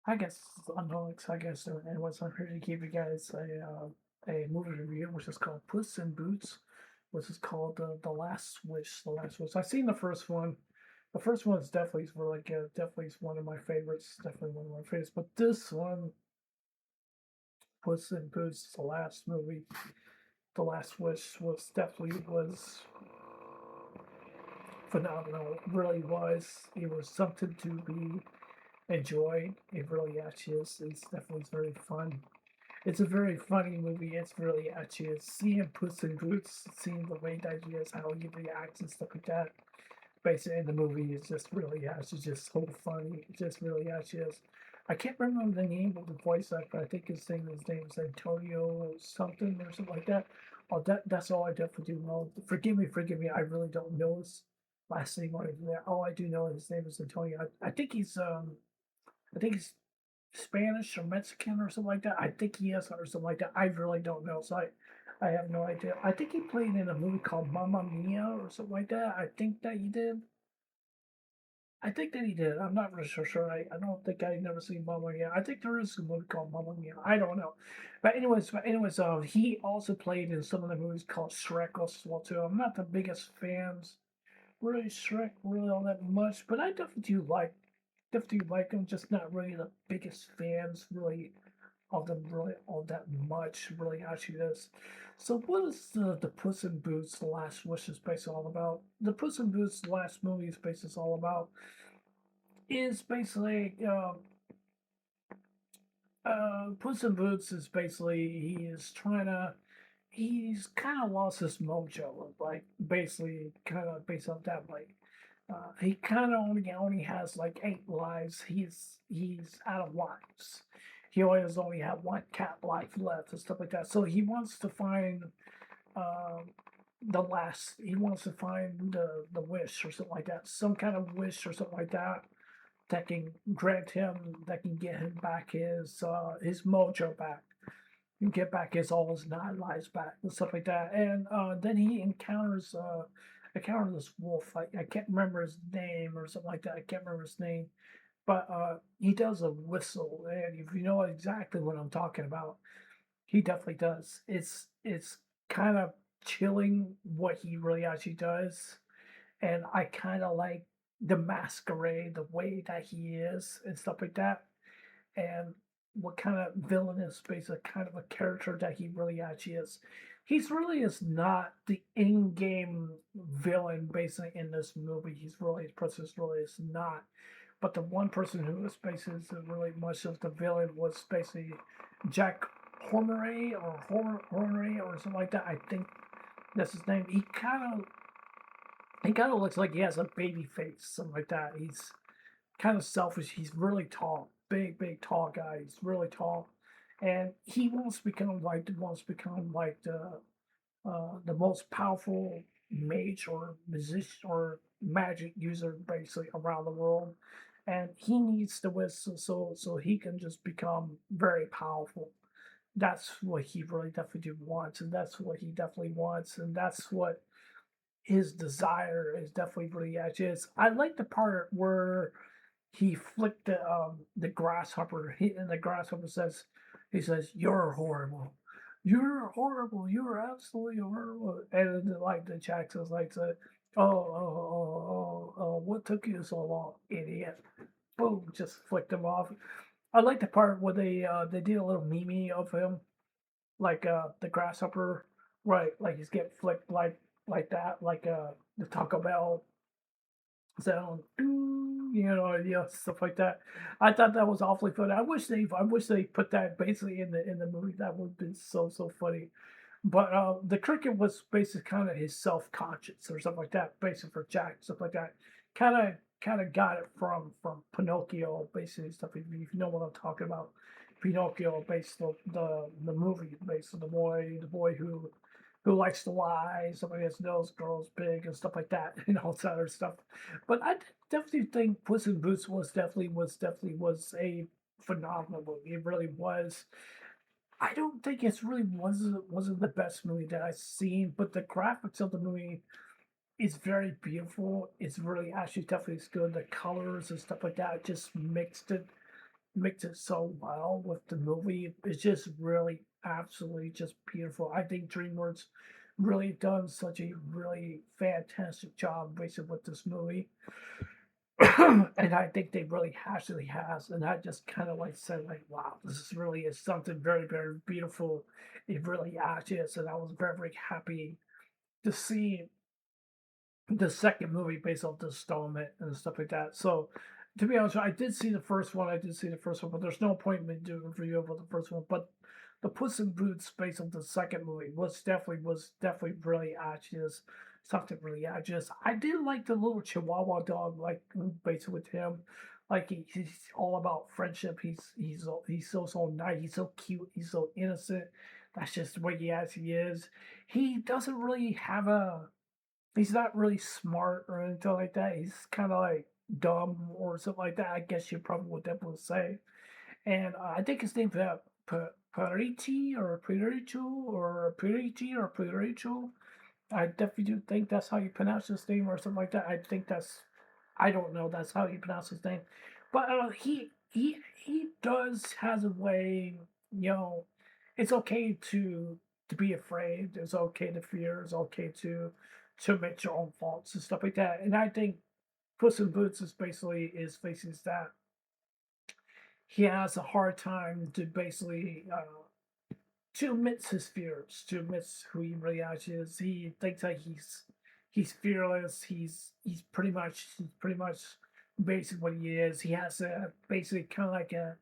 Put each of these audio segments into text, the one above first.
I guess unlike I guess anyways, I'm here to give you guys a movie review, which is called Puss in Boots, which is called the Last Wish. The Last Wish. I've seen the first one. The first one is definitely really good. Definitely is one of my favorites. Definitely one of my favorites. But this one, Puss in Boots, the last movie, the Last Wish, was phenomenal. It really was. It was something to be enjoyed. It really actually is. It's definitely very fun. It's a very funny movie. It's really actually is. Seeing Puss in Boots, seeing the way that he is, how he reacts and stuff like that. Basically, in the movie is just really actually just so funny. It just really actually is. I can't remember the name of the voice actor. I think his name is Antonio or something or something like that. Oh, that's all I definitely do know. Forgive me. I really don't know his last name or anything. All I do know his name is Antonio. I think he's Spanish or Mexican or something like that. I think he is or something like that. I really don't know. I have no idea. I think he played in a movie called Mamma Mia or something like that. I think that he did. I think that he did. I'm not really sure. I don't think I never seen Mamma Mia. I think there is a movie called Mamma Mia. I don't know. But anyways, he also played in some of the movies called Shrek as well too. I'm not the biggest fans really Shrek really all that much, but I definitely like them. Just not really the biggest fans really of them really all that much. Really actually is. So what is the Puss in Boots: The Last Wish is basically all about? The Puss in Boots: The Last Movie is basically all about is basically Puss in Boots is basically he's kind of lost his mojo, like basically kind of based off that like he kind of only has like 8 lives. He's out of lives. He always only have one cat life left and stuff like that. So he wants to find um, the last. He wants to find the wish or something like that. Some kind of wish or something like that that can grant him that can get him back his mojo back and get back his all his 9 lives back and stuff like that. And then he encounters this wolf. I can't remember his name or something like that. I can't remember his name, but he does a whistle, and if you know exactly what I'm talking about, he definitely does. It's kind of chilling what he really actually does, and I kind of like the masquerade, the way that he is, and stuff like that, and what kind of villainous basically kind of a character that he really actually is. He's really is not the in-game villain basically in this movie. He's really his person really is not. But the one person who was basically really much of the villain was basically Jack Hornery or something like that. I think that's his name. He kind of looks like he has a baby face, something like that. He's kind of selfish. He's really tall, big, tall guy. He's really tall, and he wants to become like the most powerful mage or musician or magic user basically around the world, and he needs the wisdom so he can just become very powerful. That's what he really definitely wants, and that's what he definitely wants, and that's what his desire is definitely really actually is. I like the part where he flicked the grasshopper. And the grasshopper he says, "You're horrible. You're horrible. You're absolutely horrible." And then, like the Jack says, oh, what took you so long, idiot?" Boom, just flicked him off. I like the part where they did a little meme of him, like the grasshopper, right? Like he's getting flicked like that, like the Taco Bell sound, stuff like that. I thought that was awfully funny. I wish they put that basically in the movie. That would have been so funny. But the cricket was basically kind of his self conscious or something like that, basically for Jack, stuff like that. Kind of got it from Pinocchio, basically stuff. If you know what I'm talking about, Pinocchio, based the movie, based on the boy who likes to lie, somebody that knows girls big and stuff like that, and all that other stuff. But I definitely think Puss in Boots was a phenomenal movie. It really was. I don't think it's really wasn't the best movie that I've seen, but the graphics of the movie is very beautiful. It's really actually definitely is good. The colors and stuff like that just mixed it makes it so well with the movie. It's just really absolutely just beautiful. I think DreamWorks really done such a really fantastic job basically with this movie. And I think they really actually has. And I just kind of like said, like, wow, this is really is something very, very beautiful. It really actually is. And I was very, very happy to see the second movie based off the installment and stuff like that. So, to be honest, I did see the first one. I did see the first one, but there's no point in me doing a review about the first one. But the Puss in Boots based on the second movie was definitely really just something really just. I did like the little Chihuahua dog, like based with him. Like he's all about friendship. He's so nice. He's so cute. He's so innocent. That's just the way he is. He doesn't really have a he's not really smart or anything like that. He's kind of like dumb or something like that. I guess you probably would definitely say. And I think his name's Pariti or Pirichu or Pirichi or Pirichu. I definitely do think that's how you pronounce his name or something like that. I think that's I don't know. That's how you pronounce his name, but he does has a way. You know, it's okay to be afraid. It's okay to fear. It's okay to admit your own faults and stuff like that. And I think Puss in Boots is basically that he has a hard time to basically to admit his fears, to admit who he really actually is. He thinks that he's fearless. He's pretty much basically what he is. He has a basically kind of like a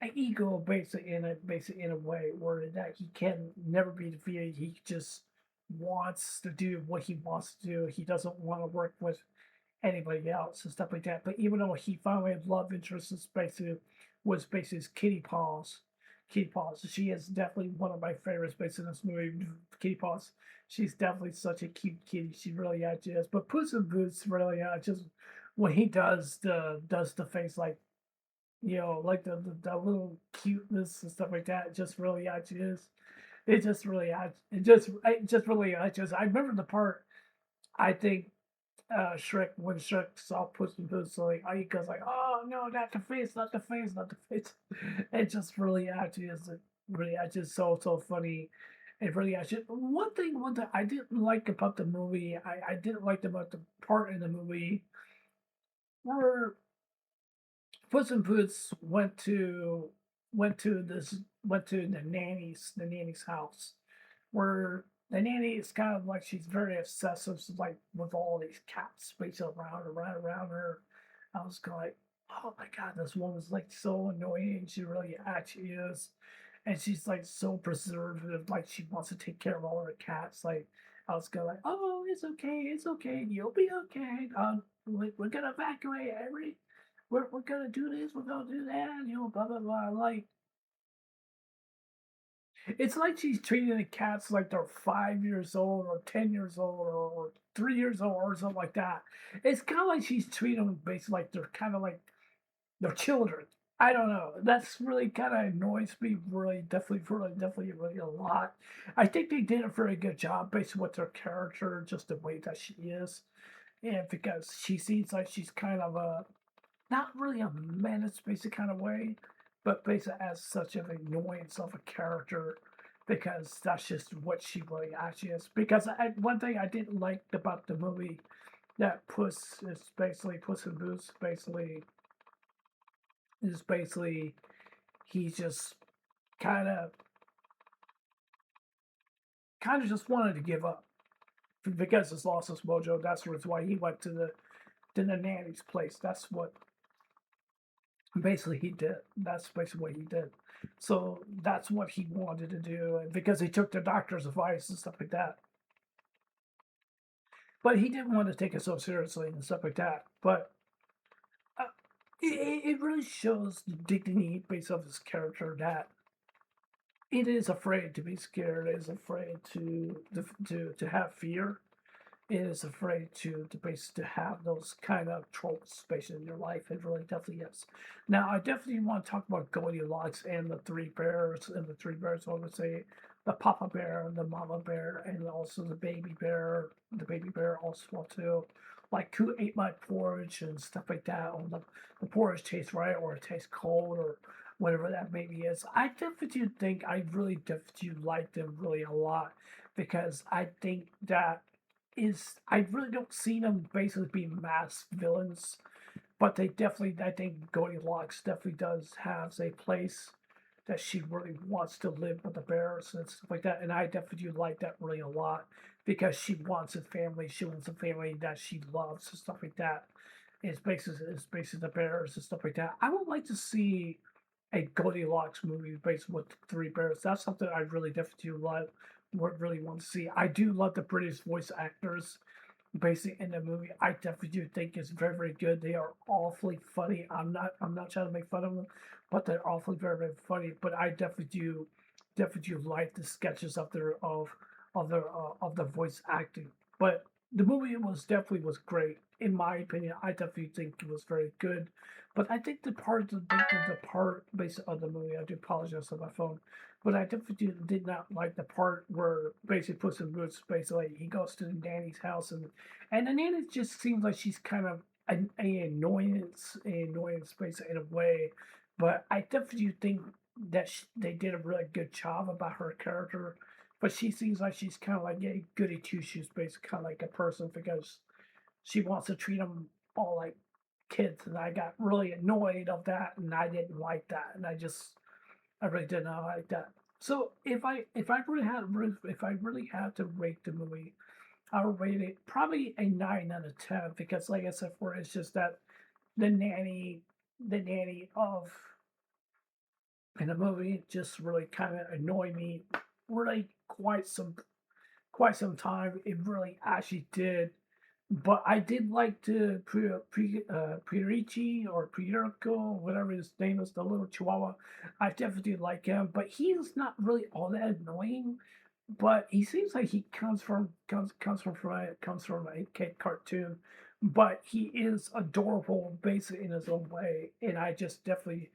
an ego basically in a way where that he can never be defeated. He just wants to do what he wants to do. He doesn't want to work with anybody else and stuff like that. But even though he found a love interest in was basically Kitty Paws. Kitty Paws. She is definitely one of my favorites based in this movie. Kitty Paws. She's definitely such a cute kitty. She really actually is. But Puss in Boots really just when he does the face like like the little cuteness and stuff like that, it just really actually is. It just really just I remember the part I think Shrek when Shrek saw Puss in Boots, so like he goes like, "Oh no, not the face, not the face, not the face." It just really actually is really actually so funny. It really actually one thing I didn't like about the movie, I didn't like about the part in the movie where Puss in Boots went to this went to the nanny's house where the nanny is kind of like she's very obsessive, like with all these cats spacing around her. I was going like, oh my god, this woman's like so annoying. She really actually is, and she's like so preservative. Like she wants to take care of all her cats. Like I was going like, oh, it's okay, you'll be okay. We're gonna evacuate every. We're gonna do this. We're gonna do that. Blah blah blah. Like it's like she's treating the cats like they're 5 years old or 10 years old or 3 years old or something like that. It's kind of like she's treating them basically like they're kind of like they're children. I don't know. That's really kind of annoys me. Really a lot. I think they did a very good job based on what their character, just the way that she is, and because she seems like she's kind of a not really a menace basic kind of way, but basically as such of an annoyance of a character because that's just what she really actually is. Because one thing I didn't like about the movie that Puss in Boots basically he just kind of just wanted to give up because he's lost his mojo. That's why he went to the nanny's place. That's what basically he did. That's basically what he did. So that's what he wanted to do because he took the doctor's advice and stuff like that. But he didn't want to take it so seriously and stuff like that. But uh, it really shows the dignity based off his character that it is afraid to be scared. It is afraid to have fear. It is afraid to have those kind of tropes basically in your life. It really definitely is. Now I definitely want to talk about Goldilocks and the three bears and the three bears. I would say the Papa Bear and the Mama Bear and also the baby bear also too. like who ate my porridge and stuff like that, or the porridge tastes right or it tastes cold or whatever that maybe is. I definitely think I really definitely like them really a lot because I think that is I really don't see them basically being mass villains, but they definitely I think Goldilocks definitely does have a place that she really wants to live with the bears and stuff like that. And I definitely do like that really a lot because she wants a family. She wants a family that she loves and stuff like that. It's basically the bears and stuff like that. I would like to see a Goldilocks movie based with the three bears. That's something I really definitely love. Would really want to see. I do love the British voice actors basically in the movie. I definitely do think it's very, very good. They are awfully funny. I'm not trying to make fun of them, but they're awfully very, very funny. But I definitely do like the sketches of the voice acting. But the movie was great. In my opinion, I definitely think it was very good. But I think the part based on the movie, I do apologize on my phone, but I definitely did not like the part where basically Puss in Boots basically he goes to the nanny's house and the nanny just seems like she's kind of an annoyance basically in a way. But I definitely think that they did a really good job about her character. But she seems like she's kind of like a goody two shoes, basically kind of like a person because she wants to treat them all like kids, and I got really annoyed of that, and I didn't like that, and I really did not like that. So if I really had to rate the movie, I would rate it probably a 9 out of 10 because, like I said, for it's just that the nanny, the nanny of in the movie just really kind of annoyed me, really quite some time. It really actually did. But I did like the Priorici or Priorco, whatever his name is, the little chihuahua. I definitely like him, but he's not really all that annoying. But he seems like he comes from a kid cartoon, but he is adorable basically in his own way, and I just definitely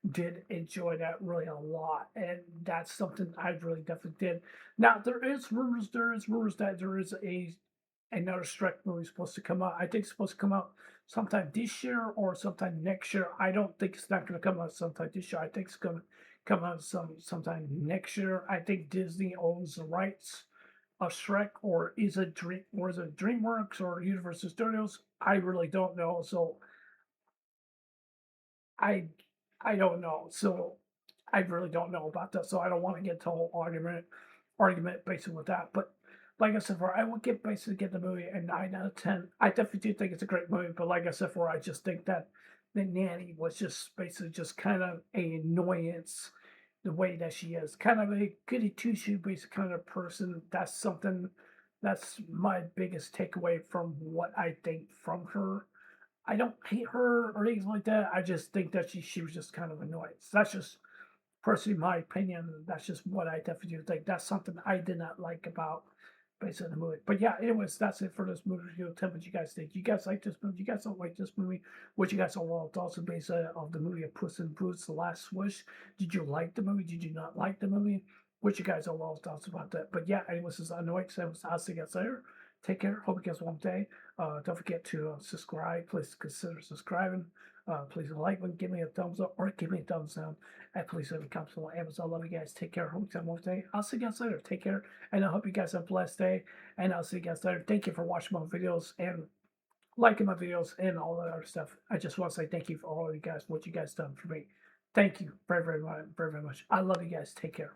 did enjoy that really a lot, and that's something I really definitely did. Now there is rumors that there is another Shrek movie supposed to come out. I think it's supposed to come out sometime this year or sometime next year. I don't think it's not going to come out sometime this year. I think it's going to come out sometime next year. I think Disney owns the rights of Shrek, or is it DreamWorks or Universal Studios? I really don't know. So I I don't know. So I really don't know about that. So I don't want to get into a whole argument basically with that. But like I said, for I would get the movie a 9 out of 10. I definitely do think it's a great movie. But like I said, for I just think that the nanny was just basically just kind of a annoyance. The way that she is, kind of a goody two shoe based kind of person. That's something. That's my biggest takeaway from what I think from her. I don't hate her or anything like that. I just think that she was just kind of annoying. So that's just personally my opinion. That's just what I definitely think. That's something I did not like about based on the movie. But yeah, anyways, that's it for this movie review. Tell me what you guys think. You guys like this movie? You guys don't like this movie? What you guys overall thoughts are based of the movie of Puss in Boots: The Last Wish? Did you like the movie? Did you not like the movie? What you guys overall thoughts about that? But yeah, anyways, this is Annoying. So I'll see you guys later. Take care. Hope you guys have one day. Don't forget to subscribe. Please consider subscribing. Please like one, give me a thumbs up or give me a thumbs down. And please leave a comment on Amazon. I love you guys. Take care. Hope you have one day. I'll see you guys later. Take care. And I hope you guys have a blessed day. And I'll see you guys later. Thank you for watching my videos and liking my videos and all that other stuff. I just want to say thank you for all of you guys, what you guys done for me. Thank you very, very much. Very, very much. I love you guys. Take care.